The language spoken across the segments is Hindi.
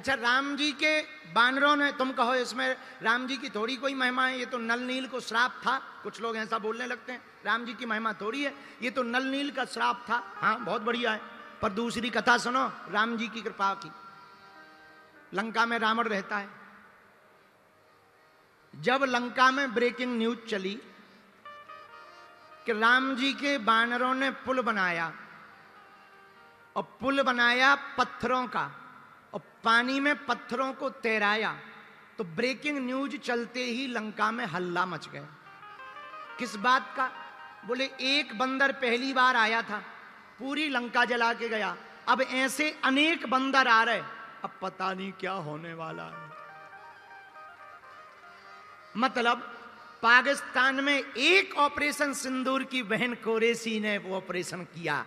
अच्छा, राम जी के बानरों ने, तुम कहो इसमें राम जी की थोड़ी कोई महिमा है, ये तो नल नील को श्राप था। कुछ लोग ऐसा बोलने लगते हैं, राम जी की महिमा थोड़ी है, ये तो नल नील का श्राप था। हाँ, बहुत बढ़िया है, पर दूसरी कथा सुनो राम जी की कृपा की। लंका में रावण रहता है। जब लंका में ब्रेकिंग न्यूज चली कि राम जी के बानरों ने पुल बनाया, और पुल बनाया पत्थरों का, और पानी में पत्थरों को तैराया, तो ब्रेकिंग न्यूज चलते ही लंका में हल्ला मच गया। किस बात का? बोले एक बंदर पहली बार आया था, पूरी लंका जला के गया, अब ऐसे अनेक बंदर आ रहे, अब पता नहीं क्या होने वाला है। मतलब पाकिस्तान में एक ऑपरेशन सिंदूर की बहन कुरैशी ने वो ऑपरेशन किया,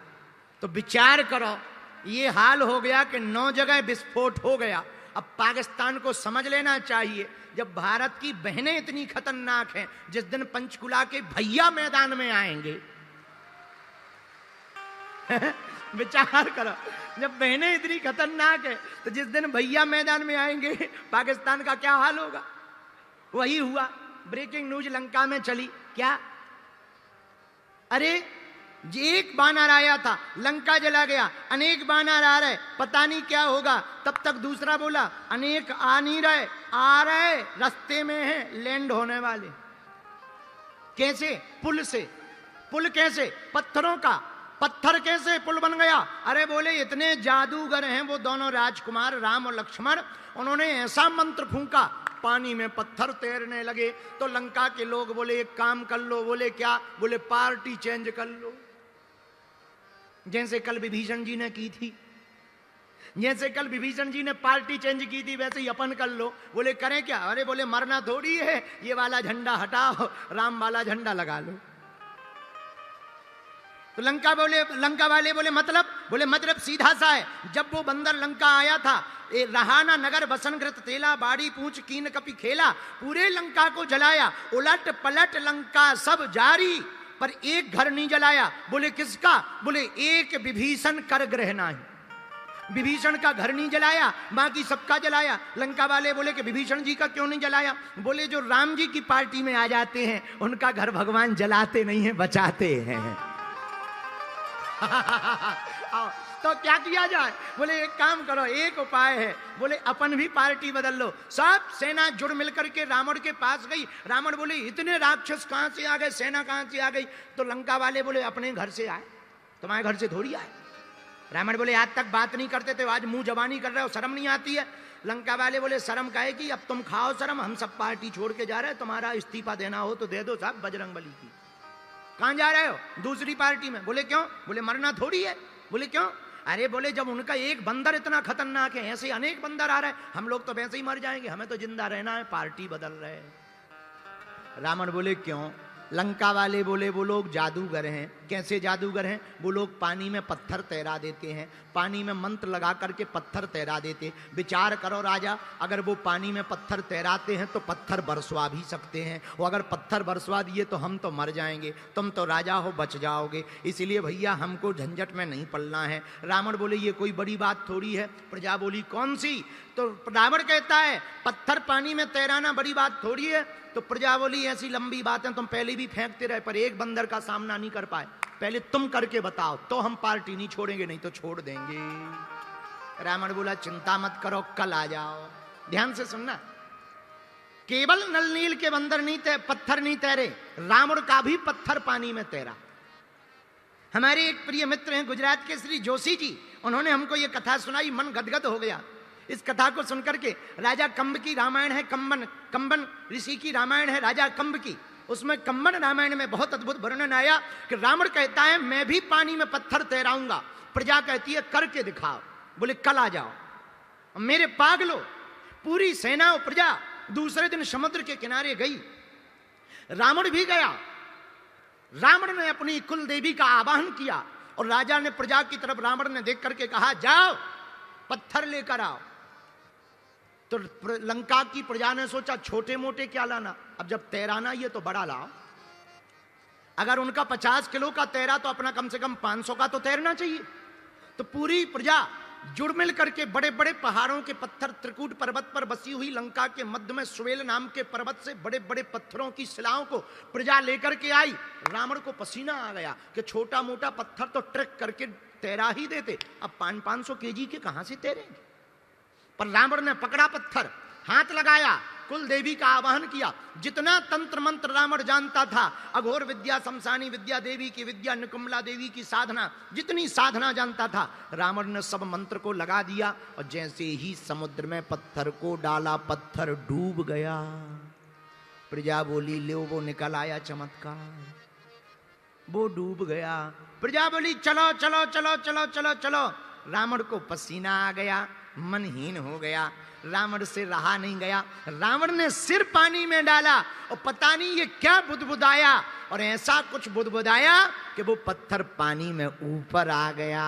तो विचार करो, ये हाल हो गया कि 9 जगह विस्फोट हो गया। अब पाकिस्तान को समझ लेना चाहिए, जब भारत की बहनें इतनी खतरनाक हैं, जिस दिन पंचकुला के भैया मैदान में आएंगे विचार करो, जब बहनें इतनी खतरनाक है, तो जिस दिन भैया मैदान में आएंगे पाकिस्तान का क्या हाल होगा। वही हुआ, ब्रेकिंग न्यूज लंका में चली। क्या? अरे एक बानर आया था, लंका जला गया, अनेक बानर आ रहे, पता नहीं क्या होगा। तब तक दूसरा बोला अनेक आ नहीं रहे, आ रहे, रास्ते में हैं, लैंड होने वाले। कैसे? पुल से। पुल कैसे? पत्थरों का। पत्थर कैसे पुल बन गया? अरे बोले इतने जादूगर हैं वो दोनों राजकुमार राम और लक्ष्मण, उन्होंने ऐसा मंत्र फूंका, पानी में पत्थर तैरने लगे। तो लंका के लोग बोले एक काम कर लो। बोले क्या? बोले पार्टी चेंज कर लो, जैसे कल विभीषण जी ने की थी। जैसे कल विभीषण जी ने पार्टी चेंज की थी, वैसे ही अपन कर लो। बोले करें क्या? अरे बोले मरना थोड़ी है, ये वाला झंडा हटाओ, राम वाला झंडा लगा लो। तो लंका वाले बोले मतलब? बोले मतलब सीधा सा है, जब वो बंदर लंका आया था, रहाना नगर बसनग्रत तेला, बाड़ी पूंछ कीन कपि खेला, पूरे लंका को जलाया, उलट पलट लंका सब जारी, पर एक घर नहीं जलाया। बोले किसका? बोले एक विभीषण कर ग्रह नाही, विभीषण का घर नहीं जलाया, बाकी सबका जलाया। लंका वाले बोले कि विभीषण जी का क्यों नहीं जलाया? बोले जो राम जी की पार्टी में आ जाते हैं, उनका घर भगवान जलाते नहीं है, बचाते हैं। तो क्या किया जाए? बोले एक काम करो, एक उपाय है। बोले अपन भी पार्टी बदल लो। सब सेना जुड़ मिलकर के रावण के पास गई। रावण बोले इतने राक्षस कहां से आ गए, सेना कहां से आ गई? तो लंका वाले बोले अपने घर से आए, तुम्हारे घर से थोड़ी आए। रावण बोले आज तक बात नहीं करते थे, आज मुंह जबानी कर रहे हो, शर्म नहीं आती है? लंका वाले बोले शर्म काहे की, अब तुम खाओ शर्म, हम सब पार्टी छोड़ के जा रहे हैं, तुम्हारा इस्तीफा देना हो तो दे दो साहब बजरंगबली की। कहां जा रहे हो? दूसरी पार्टी में। बोले क्यों? बोले मरना थोड़ी है। बोले क्यों? अरे बोले जब उनका एक बंदर इतना खतरनाक है, ऐसे अनेक बंदर आ रहे हैं, हम लोग तो वैसे ही मर जाएंगे, हमें तो जिंदा रहना है, पार्टी बदल रहे हैं। रावण बोले क्यों? लंका वाले बोले वो लोग जादूगर हैं। कैसे जादूगर हैं? वो लोग पानी में पत्थर तैरा देते हैं, पानी में मंत्र लगा करके पत्थर तैरा देते। विचार करो राजा, अगर वो पानी में पत्थर तैराते हैं तो पत्थर बरसवा भी सकते हैं, और अगर पत्थर बरसवा दिए तो हम तो मर जाएंगे, तुम तो राजा हो, बच जाओगे, इसलिए भैया हमको झंझट में नहीं पड़ना है। रावण बोले ये कोई बड़ी बात थोड़ी है। प्रजा बोली कौन सी? तो रावण कहता है पत्थर पानी में तैराना बड़ी बात थोड़ी है। तो प्रजा बोली ऐसी लंबी बातें तुम पहले भी फेंकते रहे, पर एक बंदर का सामना नहीं कर पाए, पहले तुम करके बताओ तो हम पार्टी नहीं छोड़ेंगे, नहीं तो छोड़ देंगे। रावण बोला चिंता मत करो, कल आ जाओ। ध्यान से सुनना, केवल नल नील के बंदर नहीं पत्थर नहीं तैरे, रावण का भी पत्थर पानी में तैरा। हमारे एक प्रिय मित्र हैं गुजरात के श्री जोशी जी, उन्होंने हमको ये कथा सुनाई, मन गदगद हो गया। इस कथा को सुनकर के, राजा कंब की रामायण है, कंबन ऋषि की रामायण है राजा कंब की, उसमें कंबन रामायण में बहुत अद्भुत वर्णन आया कि रावण कहता है मैं भी पानी में पत्थर तैराऊंगा, प्रजा कहती है करके दिखाओ। बोले कल आ जाओ। मेरे पागलो, पूरी सेना और प्रजा दूसरे दिन समुद्र के किनारे गई, रावण भी गया। रावण ने अपनी कुल देवी का आवाहन किया, और राजा ने प्रजा की तरफ रावण ने देख करके कहा जाओ पत्थर लेकर आओ। तो लंका की प्रजा ने सोचा छोटे मोटे क्या लाना, अब जब तैराना ये तो बड़ा लाओ। अगर उनका 50 किलो का तैरा तो अपना कम से कम 500 का तो तैरना चाहिए। तो पूरी प्रजा जुड़ मिल करके बड़े बड़े पहाड़ों के पत्थर, त्रिकूट पर्वत पर बसी हुई लंका के मध्य में सुवेल नाम के पर्वत से बड़े बड़े पत्थरों की शिलाओं को प्रजा लेकर के आई। रावण को पसीना आ गया कि छोटा मोटा पत्थर तो ट्रक करके तैरा ही देते, अब 500-500 केजी के कहां से तैरेंगे। पर रावण ने पकड़ा पत्थर, हाथ लगाया, कुल देवी का आवाहन किया। जितना तंत्र मंत्र रावण जानता था, अघोर विद्या, शमशानी विद्या, देवी की विद्या, निकुंभला देवी की साधना, जितनी साधना जानता था, रावण ने सब मंत्र को लगा दिया। और जैसे ही समुद्र में पत्थर को डाला, पत्थर डूब गया। प्रजा बोली, ले वो निकल आया चमत्कार, वो डूब गया। प्रजा बोली, चलो चलो चलो चलो चलो चलो। रावण को पसीना आ गया, मनहीन हो गया, रावण से रहा नहीं गया। रावण ने सिर पानी में डाला और पता नहीं ये क्या बुदबुदाया, और ऐसा कुछ बुदबुदाया कि वो पत्थर पानी में ऊपर आ गया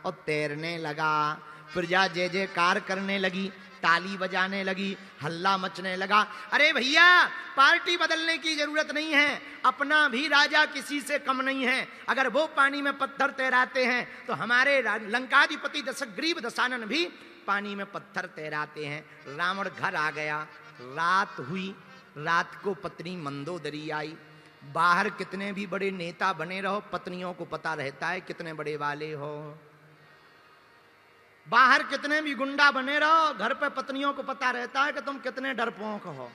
और तैरने लगा। प्रजा जय जयकार करने लगी, ताली बजाने लगी, हल्ला मचने लगा। अरे भैया, पार्टी बदलने की जरूरत नहीं है, अपना भी राजा किसी से कम नहीं है। अगर वो पानी में पत्थर तैराते हैं तो हमारे लंकाधिपति दशग्रीव दशानन भी पानी में पत्थर तैराते हैं। रावण घर आ गया, रात हुई, रात को पत्नी मंदोदरी आई। बाहर कितने भी बड़े नेता बने रहो, पत्नियों को पता रहता है कितने बड़े वाले हो। बाहर कितने भी गुंडा बने रहो, घर पे पत्नियों को पता रहता है कि तुम कितने डरपोक हो।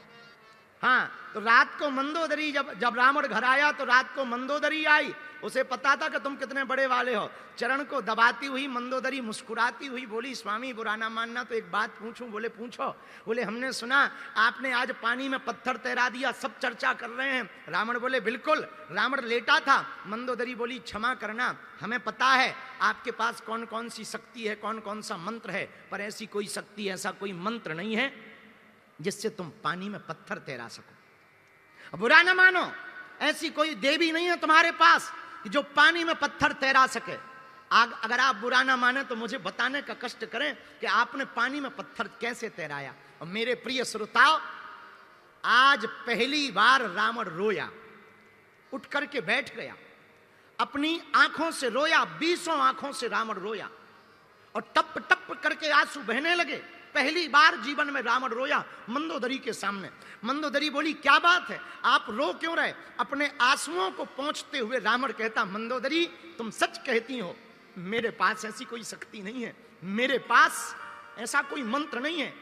हाँ, तो रात को मंदोदरी, जब रावण घर आया तो रात को मंदोदरी आई, उसे पता था कि तुम कितने बड़े वाले हो। चरण को दबाती हुई मंदोदरी मुस्कुराती हुई बोली, स्वामी बुरा ना मानना, तो एक बात पूछूं? बोले पूछो। बोले, हमने सुना आपने आज पानी में पत्थर तैरा दिया, सब चर्चा कर रहे हैं। रावण बोले, बिल्कुल। रावण लेटा था, मंदोदरी बोली, क्षमा करना, हमें पता है आपके पास कौन कौन सी शक्ति है, कौन कौन सा मंत्र है, पर ऐसी कोई शक्ति, ऐसा कोई मंत्र नहीं है जिससे तुम पानी में पत्थर तैरा सको। बुरा ना मानो, ऐसी कोई देवी नहीं है तुम्हारे पास जो पानी में पत्थर तैरा सके। अगर आप बुरा ना माने तो मुझे बताने का कष्ट करें कि आपने पानी में पत्थर कैसे तैराया। और मेरे प्रिय श्रोताओ, आज पहली बार रावण रोया, उठ करके बैठ गया, अपनी आंखों से रोया, 20 आंखों से रावण रोया और टप टप करके आंसू बहने लगे। पहली बार जीवन में रावण रोया मंदोदरी के सामने। मंदोदरी बोली, क्या बात है, आप रो क्यों रहे? अपने आंसुओं को पोंछते हुए रावण कहता, मंदोदरी तुम सच कहती हो, मेरे पास ऐसी कोई शक्ति नहीं है, मेरे पास ऐसा कोई मंत्र नहीं है,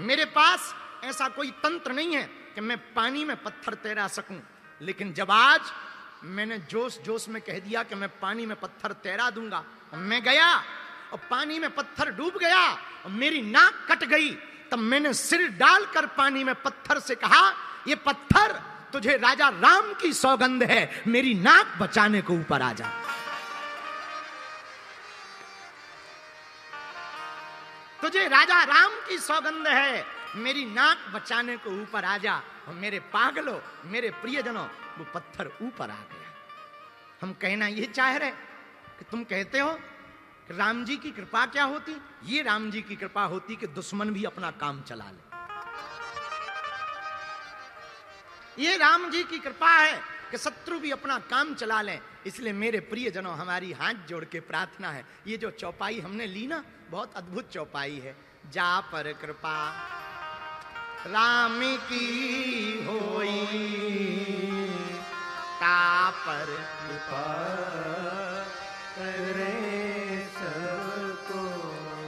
मेरे पास ऐसा कोई तंत्र नहीं है कि मैं पानी में पत्थर तैरा सकूं। लेकिन जब आज मैंने जोश जोश में कह दिया कि मैं पानी में पत्थर तैरा दूंगा, मैं गया और पानी में पत्थर डूब गया और मेरी नाक कट गई, तब मैंने सिर डालकर पानी में पत्थर से कहा, ये पत्थर तुझे राजा राम की सौगंध है, मेरी नाक बचाने को ऊपर आ जा। तुझे राजा राम की सौगंध है, मेरी नाक बचाने को ऊपर आ जा। और मेरे पागलों, मेरे प्रियजनों, वो पत्थर ऊपर आ गया। हम कहना ये चाह रहे कि तुम कहते हो कि राम जी की कृपा क्या होती? ये राम जी की कृपा होती कि दुश्मन भी अपना काम चला ले। ये राम जी की कृपा है कि शत्रु भी अपना काम चला लें। इसलिए मेरे प्रियजनों, हमारी हाथ जोड़ के प्रार्थना है, ये जो चौपाई हमने ली ना, बहुत अद्भुत चौपाई है। जा पर कृपा राम की होई, ता पर कृपा